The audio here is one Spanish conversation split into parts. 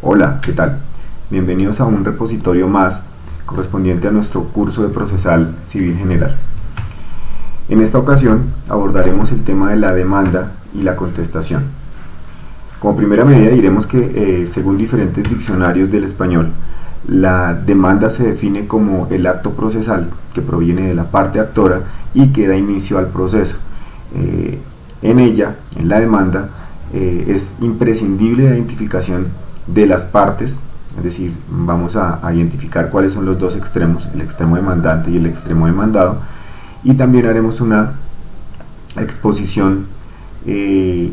Hola, ¿qué tal? Bienvenidos a un repositorio más correspondiente a nuestro curso de Procesal Civil General. En esta ocasión abordaremos el tema de la demanda y la contestación. Como primera medida diremos que según diferentes diccionarios del español, la demanda se define como el acto procesal que proviene de la parte actora y que da inicio al proceso. En ella, en la demanda, es imprescindible la identificación de las partes, es decir, vamos a identificar cuáles son los dos extremos, el extremo demandante y el extremo demandado, y también haremos una exposición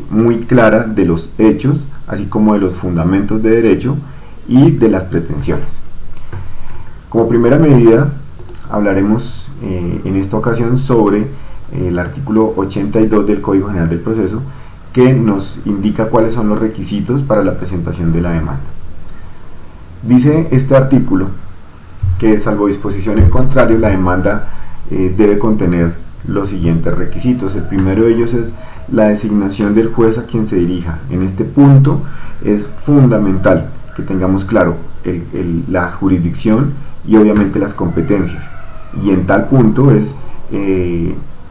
muy clara de los hechos, así como de los fundamentos de derecho y de las pretensiones. Como primera medida, hablaremos en esta ocasión sobre el artículo 82 del Código General del Proceso, que nos indica cuáles son los requisitos para la presentación de la demanda. Dice este artículo que, salvo disposición en contrario, la demanda debe contener los siguientes requisitos. El primero de ellos es la designación del juez a quien se dirija. En este punto es fundamental que tengamos claro la jurisdicción y obviamente las competencias, y en tal punto es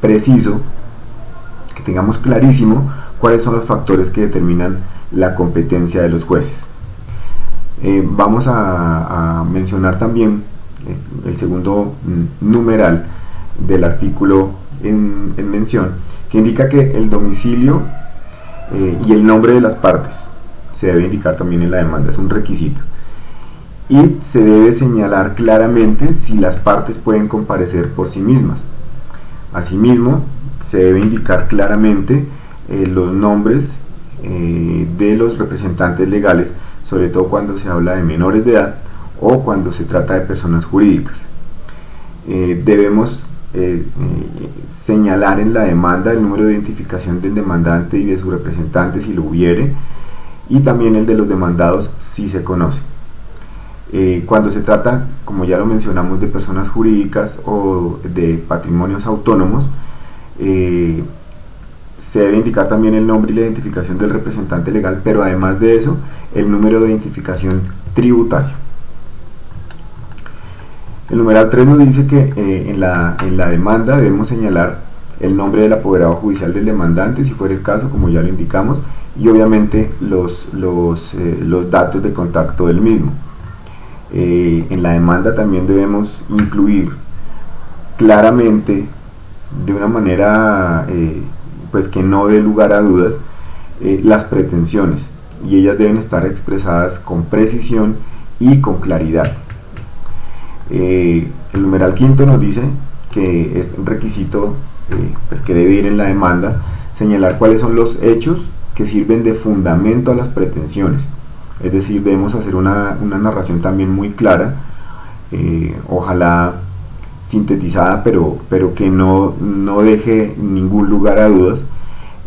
preciso que tengamos clarísimo cuáles son los factores que determinan la competencia de los jueces. Vamos a mencionar también el segundo numeral del artículo en mención, que indica que el domicilio y el nombre de las partes se debe indicar también en la demanda, es un requisito, y se debe señalar claramente si las partes pueden comparecer por sí mismas. Asimismo, se debe indicar claramente los nombres de los representantes legales, sobre todo cuando se habla de menores de edad o cuando se trata de personas jurídicas. Debemos señalar en la demanda el número de identificación del demandante y de su representante si lo hubiere, y también el de los demandados si se conoce. Cuando se trata, como ya lo mencionamos, de personas jurídicas o de patrimonios autónomos, se debe indicar también el nombre y la identificación del representante legal, pero además de eso, el número de identificación tributario. El numeral 3 nos dice que en la demanda debemos señalar el nombre del apoderado judicial del demandante, si fuera el caso, como ya lo indicamos, y obviamente los datos de contacto del mismo. En la demanda también debemos incluir claramente, de una manera pues que no dé lugar a dudas, las pretensiones, y ellas deben estar expresadas con precisión y con claridad. El numeral 5 nos dice que es un requisito pues que debe ir en la demanda señalar cuáles son los hechos que sirven de fundamento a las pretensiones. Es decir, debemos hacer una narración también muy clara, ojalá sintetizada, pero que no deje ningún lugar a dudas,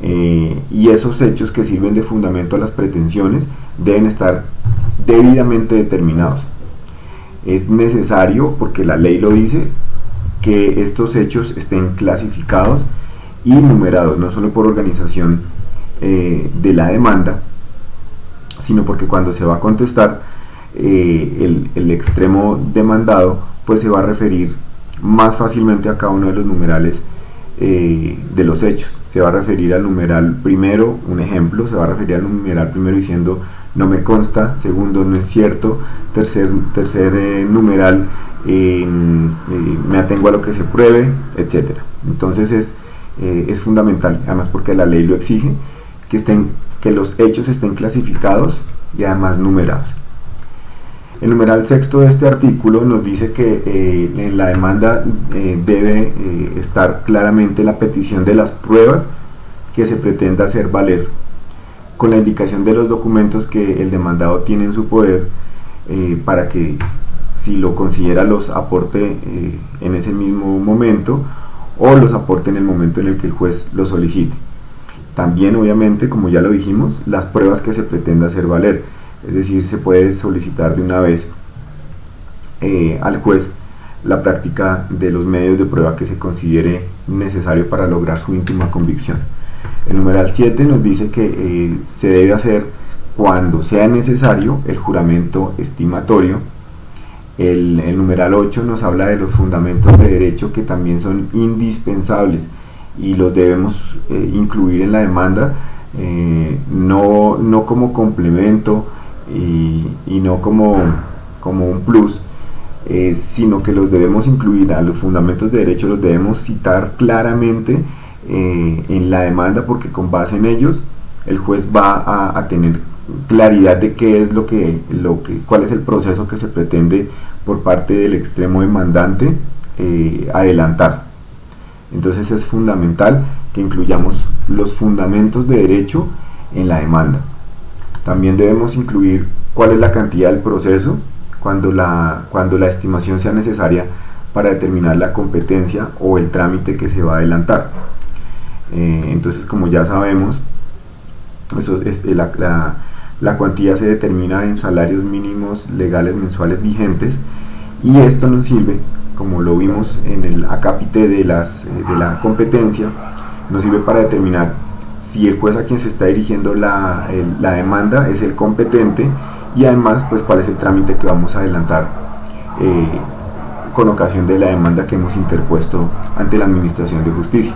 y esos hechos que sirven de fundamento a las pretensiones deben estar debidamente determinados. Es necesario, porque la ley lo dice, que estos hechos estén clasificados y numerados, no solo por organización de la demanda, sino porque cuando se va a contestar, el extremo demandado pues se va a referir más fácilmente a cada uno de los numerales de los hechos. Se va a referir al numeral primero, un ejemplo, se va a referir al numeral primero diciendo no me consta, segundo no es cierto, tercer numeral me atengo a lo que se pruebe, etcétera. Entonces es fundamental, además porque la ley lo exige, que los hechos estén clasificados y además numerados. El numeral sexto de este artículo nos dice que en la demanda debe estar claramente la petición de las pruebas que se pretenda hacer valer, con la indicación de los documentos que el demandado tiene en su poder, para que, si lo considera, los aporte en ese mismo momento o los aporte en el momento en el que el juez lo solicite. También, obviamente, como ya lo dijimos, las pruebas que se pretenda hacer valer, es decir, se puede solicitar de una vez al juez la práctica de los medios de prueba que se considere necesario para lograr su íntima convicción. El numeral 7 nos dice que se debe hacer cuando sea necesario, el juramento estimatorio. El numeral 8 nos habla de los fundamentos de derecho que también son indispensables y los debemos incluir en la demanda, no como complemento y no como un plus, sino que los debemos incluir. A los fundamentos de derecho los debemos citar claramente en la demanda, porque con base en ellos el juez va a tener claridad de qué es cuál es el proceso que se pretende por parte del extremo demandante adelantar. Entonces es fundamental que incluyamos los fundamentos de derecho en la demanda. También debemos incluir cuál es la cantidad del proceso cuando la estimación sea necesaria para determinar la competencia o el trámite que se va a adelantar. Entonces, como ya sabemos, la cuantía se determina en salarios mínimos legales mensuales vigentes, y esto nos sirve, como lo vimos en el acápite de la competencia, nos sirve para determinar si el juez a quien se está dirigiendo la demanda es el competente, y además pues cuál es el trámite que vamos a adelantar con ocasión de la demanda que hemos interpuesto ante la Administración de Justicia.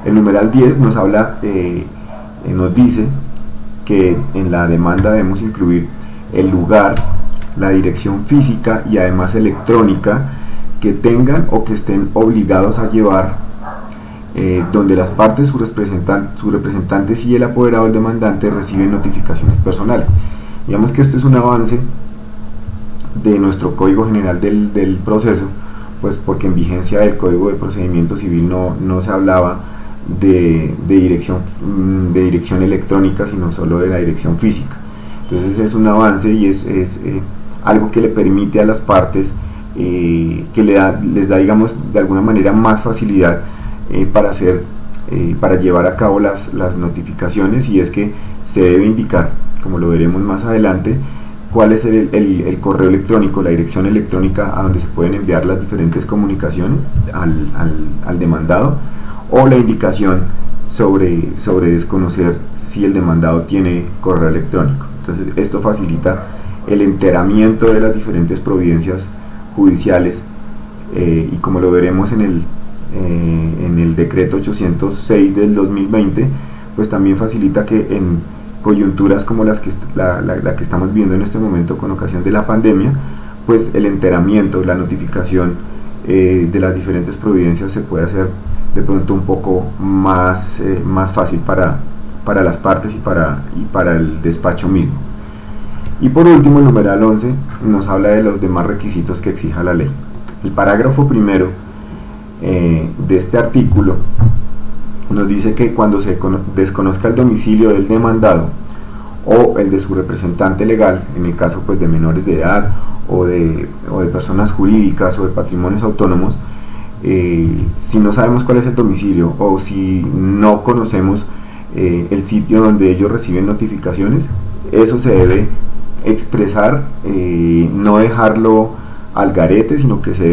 El numeral 10 nos habla, nos dice que en la demanda debemos incluir el lugar, la dirección física y además electrónica que tengan o que estén obligados a llevar, donde las partes, sus representantes y el apoderado del demandante reciben notificaciones personales. Digamos que esto es un avance de nuestro Código General del Proceso, pues porque en vigencia del Código de Procedimiento Civil no se hablaba de dirección electrónica, sino solo de la dirección física. Entonces es un avance y es algo que le permite a las partes, que les da, digamos, de alguna manera más facilidad para llevar a cabo las notificaciones, y es que se debe indicar, como lo veremos más adelante, cuál es el correo electrónico, la dirección electrónica a donde se pueden enviar las diferentes comunicaciones al demandado, o la indicación sobre desconocer si el demandado tiene correo electrónico. Entonces esto facilita el enteramiento de las diferentes providencias judiciales, y como lo veremos en el decreto 806 del 2020, pues también facilita que en coyunturas como la que estamos viendo en este momento con ocasión de la pandemia, pues el enteramiento, la notificación de las diferentes providencias se puede hacer de pronto un poco más fácil para las partes y para el despacho mismo. Y por último, el numeral 11 nos habla de los demás requisitos que exija la ley. El parágrafo primero de este artículo nos dice que cuando se desconozca el domicilio del demandado o el de su representante legal, en el caso pues de menores de edad o de personas jurídicas o de patrimonios autónomos, si no sabemos cuál es el domicilio o si no conocemos el sitio donde ellos reciben notificaciones, eso se debe expresar, no dejarlo al garete, sino que se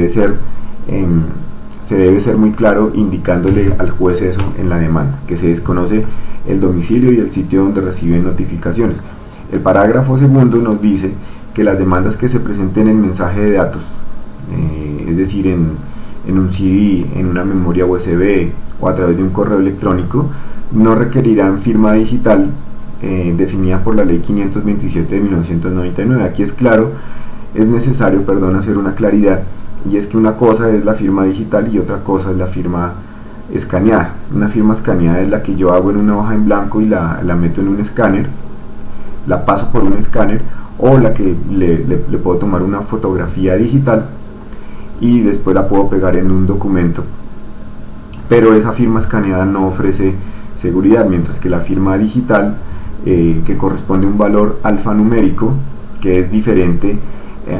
debe ser muy claro, indicándole al juez eso en la demanda, que se desconoce el domicilio y el sitio donde reciben notificaciones. El parágrafo segundo nos dice que las demandas que se presenten en mensaje de datos, es decir, en un CD, en una memoria USB o a través de un correo electrónico, no requerirán firma digital definida por la ley 527 de 1999. Aquí es necesario hacer una claridad, y es que una cosa es la firma digital y otra cosa es la firma escaneada. Una firma escaneada es la que yo hago en una hoja en blanco y la meto en un escáner, la paso por un escáner, o la que le puedo tomar una fotografía digital y después la puedo pegar en un documento, pero esa firma escaneada no ofrece seguridad, mientras que la firma digital, que corresponde a un valor alfanumérico, que es diferente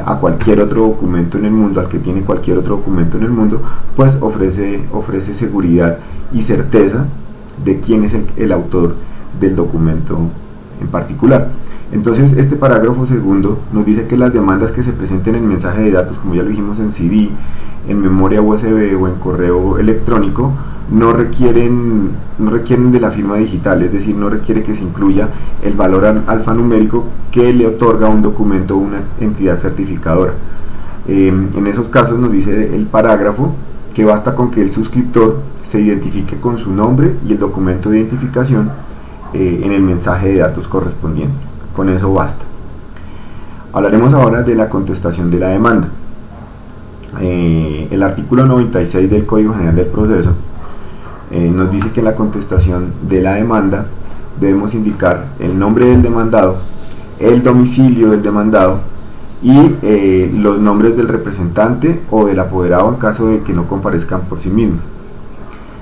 a cualquier otro documento en el mundo, al que tiene cualquier otro documento en el mundo, pues ofrece seguridad y certeza de quién es el autor del documento en particular. Entonces este parágrafo segundo nos dice que las demandas que se presenten en mensaje de datos, como ya lo dijimos, en CD, en memoria USB o en correo electrónico, no requieren de la firma digital, es decir, no requiere que se incluya el valor alfanumérico que le otorga un documento a una entidad certificadora. En esos casos nos dice el parágrafo que basta con que el suscriptor se identifique con su nombre y el documento de identificación en el mensaje de datos correspondiente. Con eso basta. Hablaremos ahora de la contestación de la demanda. El artículo 96 del Código General del Proceso nos dice que en la contestación de la demanda debemos indicar el nombre del demandado, el domicilio del demandado y los nombres del representante o del apoderado en caso de que no comparezcan por sí mismos.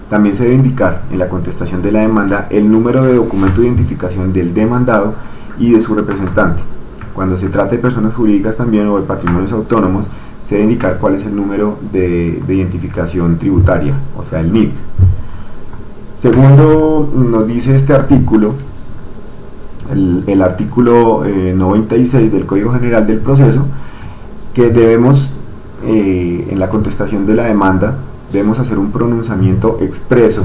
También se debe indicar en la contestación de la demanda el número de documento de identificación del demandado y de su representante. Cuando se trata de personas jurídicas también o de patrimonios autónomos, se debe indicar cuál es el número de identificación tributaria, o sea el NIF. Segundo, nos dice este artículo, el artículo 96 del Código General del Proceso, que debemos, en la contestación de la demanda, debemos hacer un pronunciamiento expreso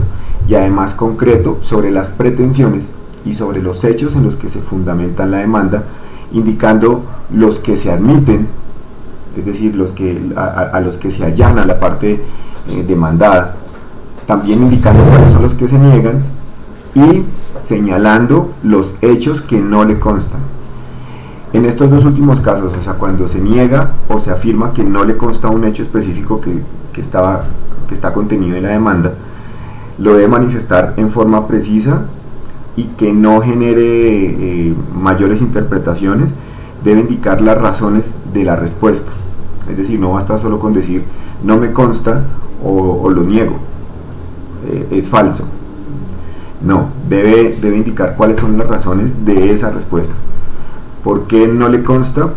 y además concreto sobre las pretensiones y sobre los hechos en los que se fundamenta la demanda, indicando los que se admiten, es decir, a los que se allana la parte demandada, también indicando cuáles son los que se niegan y señalando los hechos que no le constan. En estos dos últimos casos, o sea, cuando se niega o se afirma que no le consta un hecho específico que está contenido en la demanda, lo debe manifestar en forma precisa y que no genere mayores interpretaciones. Debe indicar las razones de la respuesta, es decir, no basta solo con decir no me consta o lo niego, es falso. No, debe indicar cuáles son las razones de esa respuesta, por qué no le consta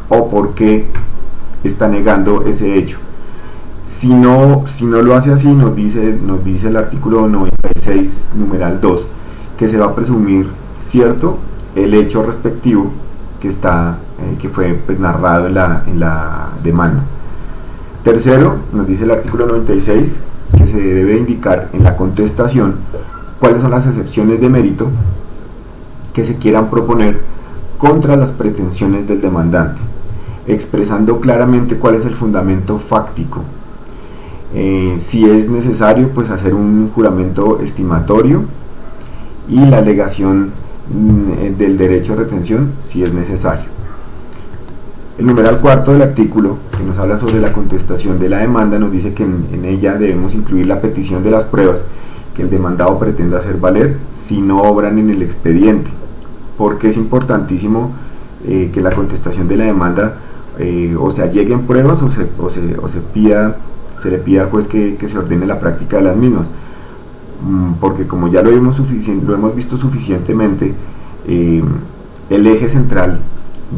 o por qué está negando ese hecho. Si no lo hace así, nos dice el artículo 96, numeral 2, que se va a presumir cierto el hecho respectivo que fue pues, narrado en la demanda. Tercero, nos dice el artículo 96 que se debe indicar en la contestación cuáles son las excepciones de mérito que se quieran proponer contra las pretensiones del demandante, expresando claramente cuál es el fundamento fáctico. Si es necesario, pues hacer un juramento estimatorio y la alegación del derecho a retención si es necesario. El numeral cuarto del artículo, que nos habla sobre la contestación de la demanda, nos dice que en ella debemos incluir la petición de las pruebas que el demandado pretenda hacer valer si no obran en el expediente, porque es importantísimo que la contestación de la demanda o se alleguen pruebas o se le pida al juez que se ordene la práctica de las mismas, porque como ya lo hemos visto suficientemente, el eje central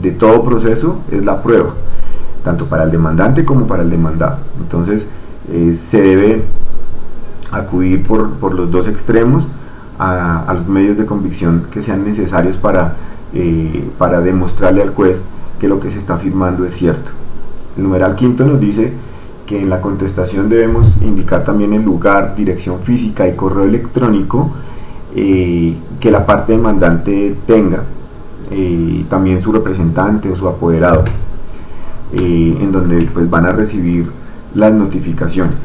de todo proceso es la prueba, tanto para el demandante como para el demandado. Entonces se debe acudir por los dos extremos a los medios de convicción que sean necesarios para demostrarle al juez que lo que se está afirmando es cierto. El numeral quinto nos dice que en la contestación debemos indicar también el lugar, dirección física y correo electrónico que la parte demandante tenga, también su representante o su apoderado, en donde pues van a recibir las notificaciones.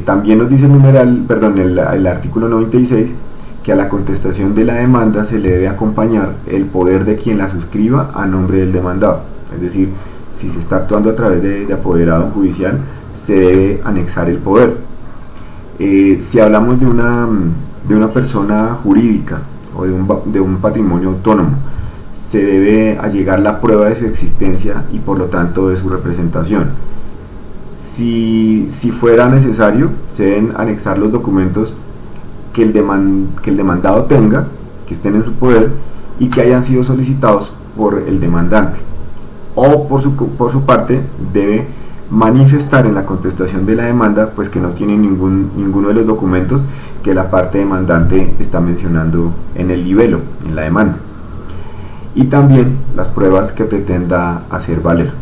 También nos dice el artículo 96 que a la contestación de la demanda se le debe acompañar el poder de quien la suscriba a nombre del demandado, es decir, si se está actuando a través de apoderado judicial, se debe anexar el poder. Si hablamos de una persona jurídica o de un patrimonio autónomo, se debe allegar la prueba de su existencia y por lo tanto de su representación. Si fuera necesario, se deben anexar los documentos que el demandado tenga, que estén en su poder y que hayan sido solicitados por el demandante, o por su parte debe manifestar en la contestación de la demanda pues que no tiene ninguno de los documentos que la parte demandante está mencionando en el libelo, en la demanda, y también las pruebas que pretenda hacer valer.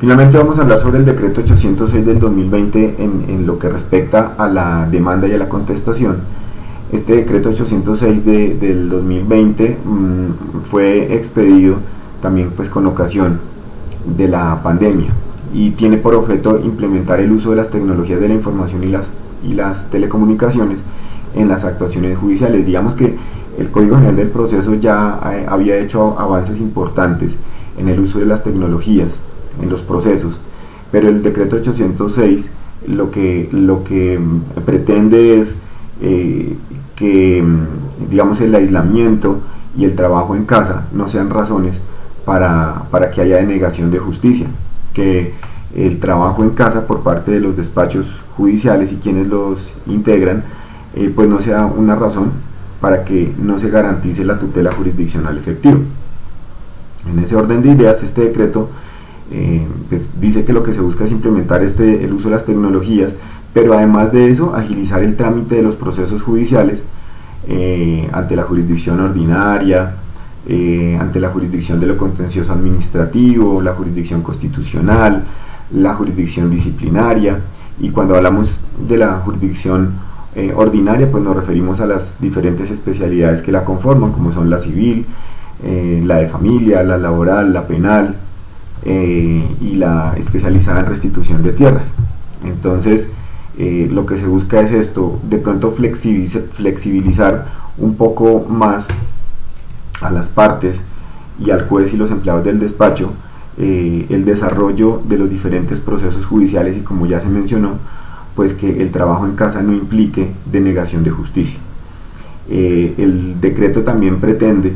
Finalmente vamos a hablar sobre el decreto 806 del 2020 en lo que respecta a la demanda y a la contestación. Este decreto 806 del 2020 fue expedido también pues con ocasión de la pandemia y tiene por objeto implementar el uso de las tecnologías de la información y las telecomunicaciones en las actuaciones judiciales. Digamos que el Código General del Proceso ya había hecho avances importantes en el uso de las tecnologías en los procesos, pero el decreto 806 lo que pretende es que digamos el aislamiento y el trabajo en casa no sean razones para que haya denegación de justicia, que el trabajo en casa por parte de los despachos judiciales y quienes los integran pues no sea una razón para que no se garantice la tutela jurisdiccional efectiva. En ese orden de ideas, este decreto pues dice que lo que se busca es implementar el uso de las tecnologías, pero además de eso agilizar el trámite de los procesos judiciales ante la jurisdicción ordinaria, ante la jurisdicción de lo contencioso administrativo, la jurisdicción constitucional, la jurisdicción disciplinaria. Y cuando hablamos de la jurisdicción ordinaria, pues nos referimos a las diferentes especialidades que la conforman, como son la civil, la de familia, la laboral, la penal y la especializada en restitución de tierras. Entonces lo que se busca es esto, de pronto flexibilizar un poco más a las partes y al juez y los empleados del despacho el desarrollo de los diferentes procesos judiciales, y como ya se mencionó, pues que el trabajo en casa no implique denegación de justicia. El decreto también pretende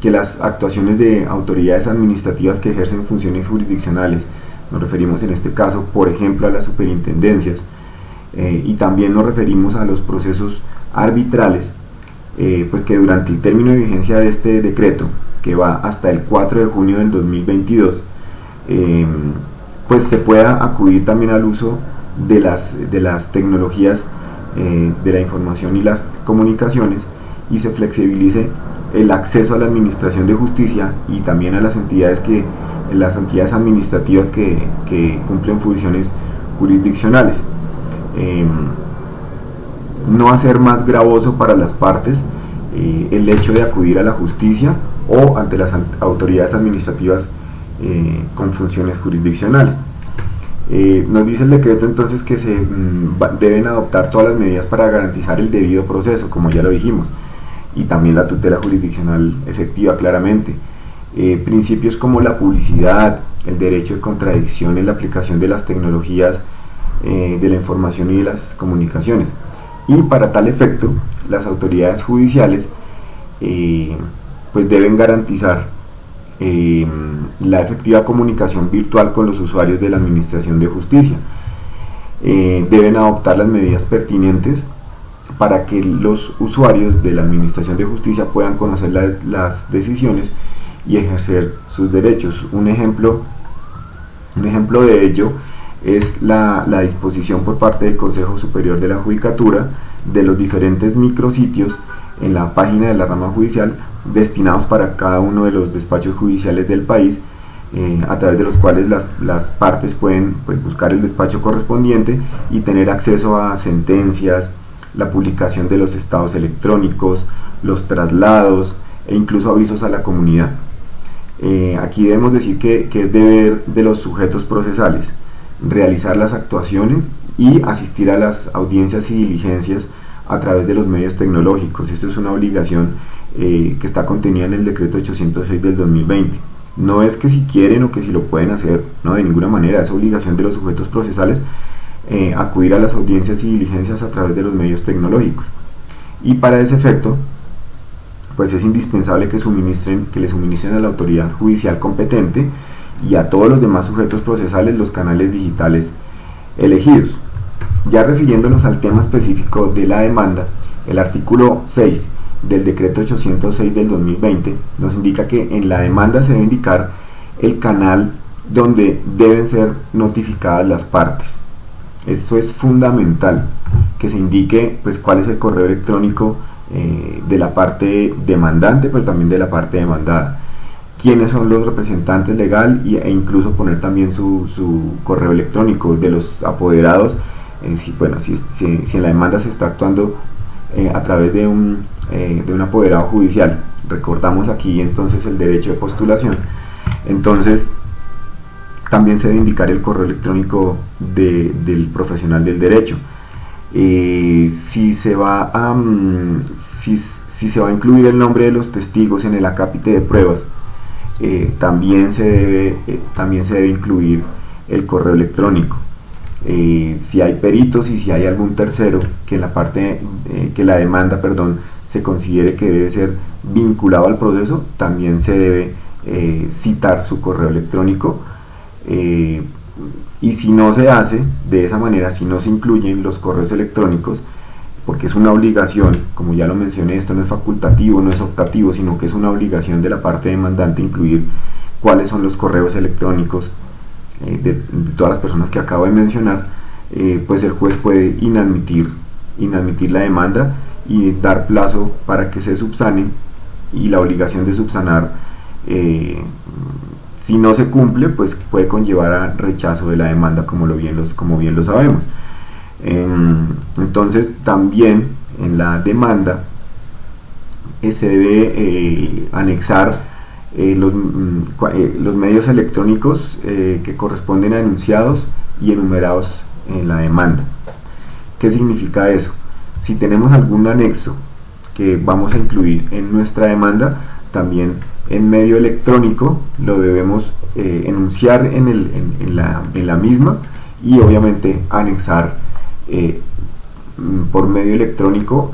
que las actuaciones de autoridades administrativas que ejercen funciones jurisdiccionales, nos referimos en este caso por ejemplo a las superintendencias, y también nos referimos a los procesos arbitrales, pues que durante el término de vigencia de este decreto, que va hasta el 4 de junio del 2022, pues se pueda acudir también al uso de las tecnologías de la información y las comunicaciones, y se flexibilice el acceso a la administración de justicia y también a las entidades administrativas que cumplen funciones jurisdiccionales. No hacer más gravoso para las partes el hecho de acudir a la justicia o ante las autoridades administrativas con funciones jurisdiccionales. Nos dice el decreto entonces que se deben adoptar todas las medidas para garantizar el debido proceso, como ya lo dijimos, y también la tutela jurisdiccional efectiva, claramente. Principios como la publicidad, el derecho de contradicción en la aplicación de las tecnologías de la información y de las comunicaciones. Y para tal efecto, las autoridades judiciales pues deben garantizar la efectiva comunicación virtual con los usuarios de la administración de justicia. Deben adoptar las medidas pertinentes para que los usuarios de la administración de justicia puedan conocer las decisiones y ejercer sus derechos. Un ejemplo de ello es la disposición por parte del Consejo Superior de la Judicatura de los diferentes micrositios en la página de la rama judicial destinados para cada uno de los despachos judiciales del país, a través de los cuales las partes pueden pues, buscar el despacho correspondiente y tener acceso a sentencias, la publicación de los estados electrónicos, los traslados e incluso avisos a la comunidad. Aquí debemos decir que es deber de los sujetos procesales realizar las actuaciones y asistir a las audiencias y diligencias a través de los medios tecnológicos. Esto es una obligación que está contenida en el decreto 806 del 2020. No es que si quieren o que si lo pueden hacer, no, de ninguna manera. Es obligación de los sujetos procesales acudir a las audiencias y diligencias a través de los medios tecnológicos. Y para ese efecto, pues es indispensable que le suministren a la autoridad judicial competente y a todos los demás sujetos procesales los canales digitales elegidos. Ya refiriéndonos al tema específico de la demanda, el artículo 6 del decreto 806 del 2020 nos indica que en la demanda se debe indicar el canal donde deben ser notificadas las partes. Eso es fundamental, que se indique pues cuál es el correo electrónico de la parte demandante, pero también de la parte demandada. quiénes son los representantes legal e incluso poner también su correo electrónico de los apoderados, si en la demanda se está actuando a través de un apoderado judicial. Recordamos aquí entonces el derecho de postulación, entonces también se debe indicar el correo electrónico del profesional del derecho. Si se va a incluir el nombre de los testigos en el acápite de pruebas, también se debe incluir el correo electrónico. Si hay peritos y si hay algún tercero que la demanda se considere que debe ser vinculado al proceso, también se debe citar su correo electrónico. Y si no se hace de esa manera, si no se incluyen los correos electrónicos, porque es una obligación, como ya lo mencioné, esto no es facultativo, no es optativo, sino que es una obligación de la parte demandante incluir cuáles son los correos electrónicos de todas las personas que acabo de mencionar, pues el juez puede inadmitir la demanda y dar plazo para que se subsane, y la obligación de subsanar, si no se cumple, pues puede conllevar a rechazo de la demanda, como bien lo sabemos. Entonces también en la demanda se debe anexar los medios electrónicos que corresponden a enunciados y enumerados en la demanda. ¿Qué significa eso? Si tenemos algún anexo que vamos a incluir en nuestra demanda, también en medio electrónico lo debemos enunciar en la misma, y obviamente anexar por medio electrónico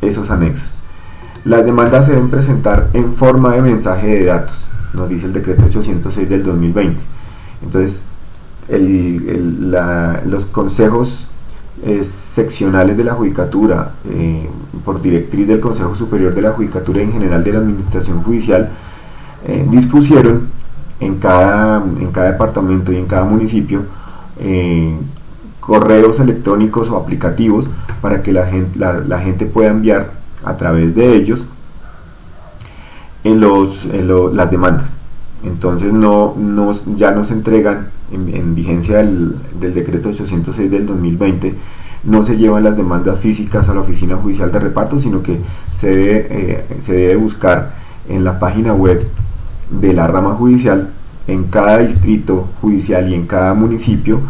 esos anexos. Las demandas se deben presentar en forma de mensaje de datos, nos dice el decreto 806 del 2020. Entonces los consejos seccionales de la Judicatura, por directriz del Consejo Superior de la Judicatura y en general de la Administración Judicial, dispusieron en cada departamento y en cada municipio correos electrónicos o aplicativos para que la gente pueda enviar a través de ellos las demandas. Entonces ya no se entregan en vigencia del decreto 806 del 2020, no se llevan las demandas físicas a la oficina judicial de reparto, sino que se debe buscar en la página web de la rama judicial, en cada distrito judicial y en cada municipio,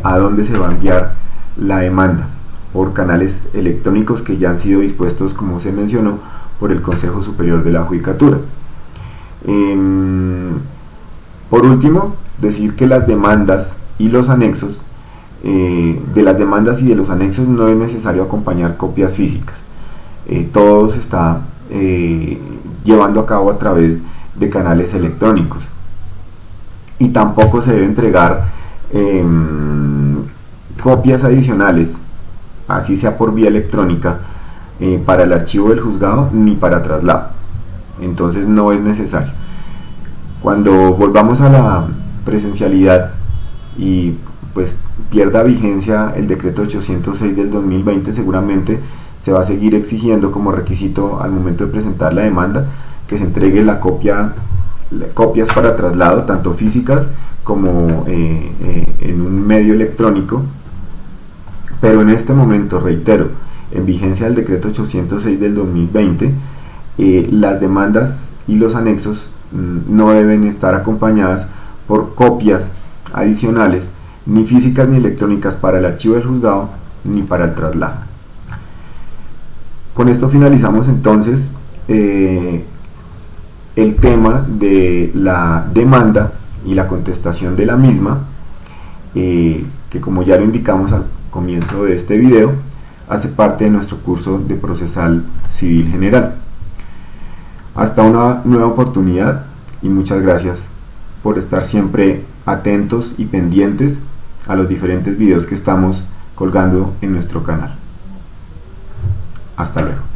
a dónde se va a enviar la demanda, por canales electrónicos que ya han sido dispuestos, como se mencionó, por el Consejo Superior de la Judicatura. Por último, decir que las demandas y los anexos, de las demandas y de los anexos no es necesario acompañar copias físicas. Todo se está llevando a cabo a través de canales electrónicos, y tampoco se debe entregar copias adicionales, así sea por vía electrónica, para el archivo del juzgado ni para traslado. Entonces no es necesario. Cuando volvamos a la presencialidad y pues pierda vigencia el decreto 806 del 2020, seguramente se va a seguir exigiendo como requisito al momento de presentar la demanda que se entregue copias para traslado, tanto físicas como en un medio electrónico. Pero en este momento, reitero, en vigencia del decreto 806 del 2020, las demandas y los anexos no deben estar acompañadas por copias adicionales, ni físicas ni electrónicas, para el archivo del juzgado ni para el traslado. Con esto finalizamos entonces el tema de la demanda y la contestación de la misma, que como ya lo indicamos al comienzo de este video, hace parte de nuestro curso de Procesal Civil General. Hasta una nueva oportunidad, y muchas gracias por estar siempre atentos y pendientes a los diferentes videos que estamos colgando en nuestro canal. Hasta luego.